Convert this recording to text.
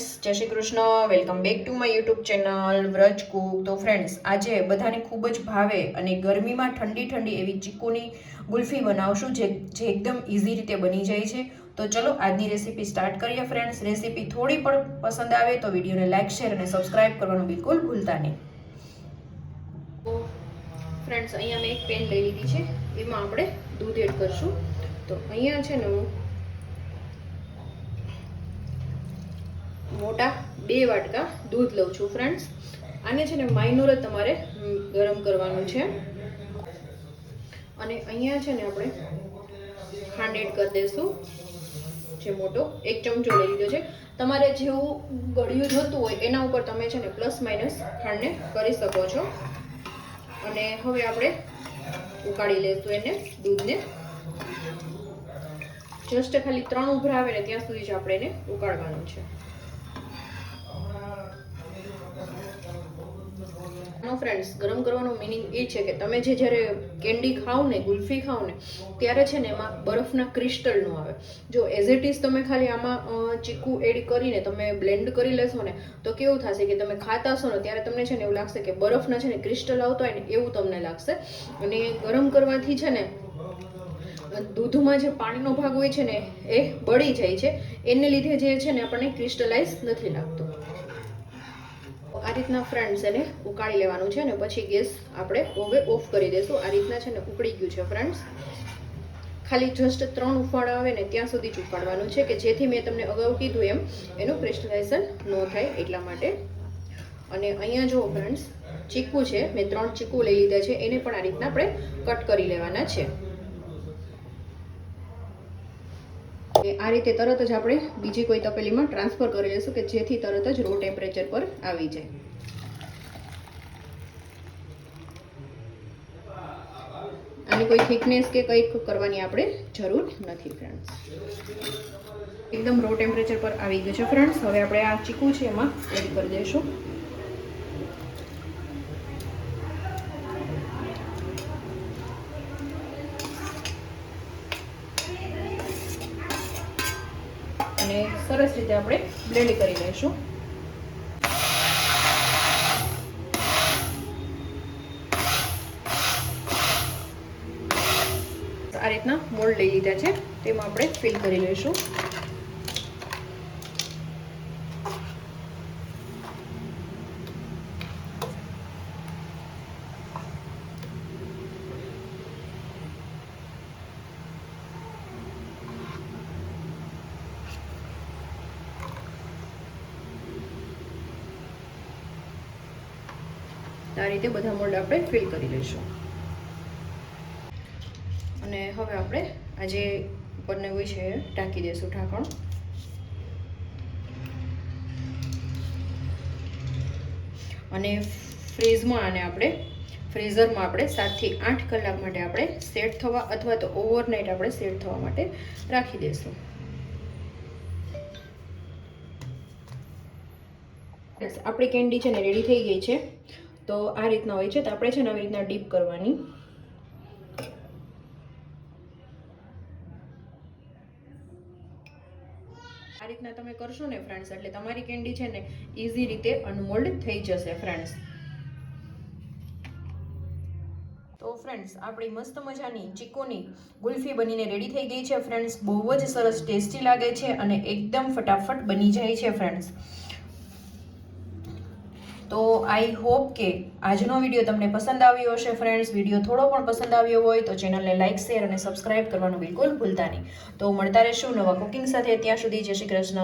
Friends, જય Shri Krishna. Welcome back to my YouTube channel Vraj Cook. તો friends, આજે બધાને ખૂબ જ ભાવે અને ગરમીમાં ઠંડી ઠંડી એવી ચીકુની ગુલ્ફી બનાવશું જે એકદમ ઇઝી રીતે બની જાય છે. તો ચલો આજની રેસીપી સ્ટાર્ટ કરીએ ફ્રેન્ડ્સ. રેસીપી થોડી પણ પસંદ આવે તો વિડીયોને લાઇક, શેર અને સબસ્ક્રાઇબ કરવાનું બિલકુલ ભૂલતા નહીં. તો ફ્રેન્ડ્સ, અહીંયા મેં એક પેન લઈ લીધી છે, એમાં આપણે દૂધ એડ કરશું. તો અહીંયા છે ને હું મોટા 2 વાટકા દૂધ લઉં છું ફ્રેન્ડ્સ. આને છે ને માઇનોર જ તમારે ગરમ કરવાનું છે. અને અહીંયા છે ને આપણે ખાંડ એડ કરી દઈશું, જે મોટો 1 ચમચો લઈ લીધો છે. તમારે જેવું ગળ્યું જોતું હોય એના ઉપર તમે છે ને પ્લસ માઇનસ ખાંડને કરી શકો છો. અને હવે આપણે ઉકાળી લઈશું એને દૂધને. જસ્ટ ખાલી 3 ઉભરા આવે ને ત્યાં સુધી જ આપણે એને ઉકાળવાનું છે. ફ્રેન્ડ્સ, ગરમ કરવાનો મીનિંગ એ છે કે તમે જ્યારે કેન્ડી ખાઓ ને, ગુલ્ફી ખાઓ ને, ત્યારે છે ને એમાં બરફના ક્રિસ્ટલ નો આવે. જો એઝ ઇટ ઇઝ તમે ખાલી આમાં ચીકુ એડ કરીને તમે બ્લેન્ડ કરી લેશો ને તો કેવું થશે કે તમે ખાતા હશો ને ત્યારે તમને છે ને એવું લાગશે કે બરફના છે ને ક્રિસ્ટલ આવતો હોય ને એવું તમને લાગશે. અને ગરમ કરવાથી છે ને દૂધમાં જે પાણીનો ભાગ હોય છે ને એ બળી જાય છે. એને લીધે જે છે ને આપણને ક્રિસ્ટલાઇઝ નથી લાગતું. આ રીતના ફ્રેન્ડ્સ એને ઉકાળી લેવાનું છે અને પછી ગેસ આપણે હવે ઓફ કરી દઈશું. આ રીતના છે ને ઉકળી ગયું છે ફ્રેન્ડ્સ. ખાલી જસ્ટ 3 ઉફાળા આવે ને ત્યાં સુધી જ ઉકાળવાનું છે કે જેથી મેં તમને અગાઉ કીધું એમ એનું ક્રિસ્ટલાઇઝેશન ન થાય એટલા માટે. અને અહીંયા જો ફ્રેન્ડ્સ ચીકુ છે, મેં 3 ચીકુ લઈ લીધા છે, એને પણ આ રીતના આપણે કટ કરી લેવાના છે. આ રીતે તરત જ આપણે બીજી કોઈ તપેલીમાં ટ્રાન્સફર કરી લઈશું કે જેથી તરત જ રૂમ ટેમ્પરેચર પર આવી જાય. આની કોઈ થિકનેસ કે કંઈક કરવાની આપણે જરૂર નથી ફ્રેન્ડ્સ. એકદમ રો ટેમ્પરેચર પર આવી ગયું છે ફ્રેન્ડ્સ. હવે આપણે આ ચીકુ છે એમાં એડ કરી દઈશું. અને સરસ રીતે આપણે બ્લેન્ડ કરી લઈશું. આ રીતના મોલ્ડ લઈ લીધા છે, તેમાં આપણે ફિલ કરી લઈશું. આ રીતે બધા મોલ્ડ આપણે ફિલ કરી લઈશું. અને હવે આપણે આ જે ઉપરને હોય છે ઢાંકી દઈશું ઢાંકણ. અને ફ્રીઝમાં આને આપણે ફ્રીઝરમાં આપણે 7 થી 8 કલાક માટે આપણે સેટ થવા અથવા તો ઓવરનાઇટ આપણે સેટ થવા માટે રાખી દઈશું. આપણી કેન્ડી છે ને રેડી થઈ ગઈ છે. તો આ રીતના હોય છે. તો આપણે છે ને આવી રીતના ડીપ કરવાની. આ રીતના તમે કરશો ને ફ્રેન્ડ્સ એટલે તમારી કેન્ડી છે ને ઇઝી રીતે અનમોલ્ડ થઈ જશે ફ્રેન્ડ્સ. તો ફ્રેન્ડ્સ, આપણી મસ્ત મજાની ચીકુની ગુલ્ફી બનીને રેડી થઈ ગઈ છે ફ્રેન્ડ્સ. બહુ જ સરસ ટેસ્ટી લાગે છે અને એકદમ ફટાફટ બની જાય છે ફ્રેન્ડ્સ. તો આઈ હોપ કે આજનો વિડીયો તમને પસંદ આવ્યો હશે ફ્રેન્ડ્સ. વિડીયો થોડો પણ પસંદ આવ્યો હોય તો ચેનલને લાઇક, શેર અને સબસ્ક્રાઇબ કરવાનું બિલકુલ ભૂલતા નહીં. તો મળતા રહેશું નવા કુકિંગ સાથે. ત્યાં સુધી જય શ્રી કૃષ્ણ.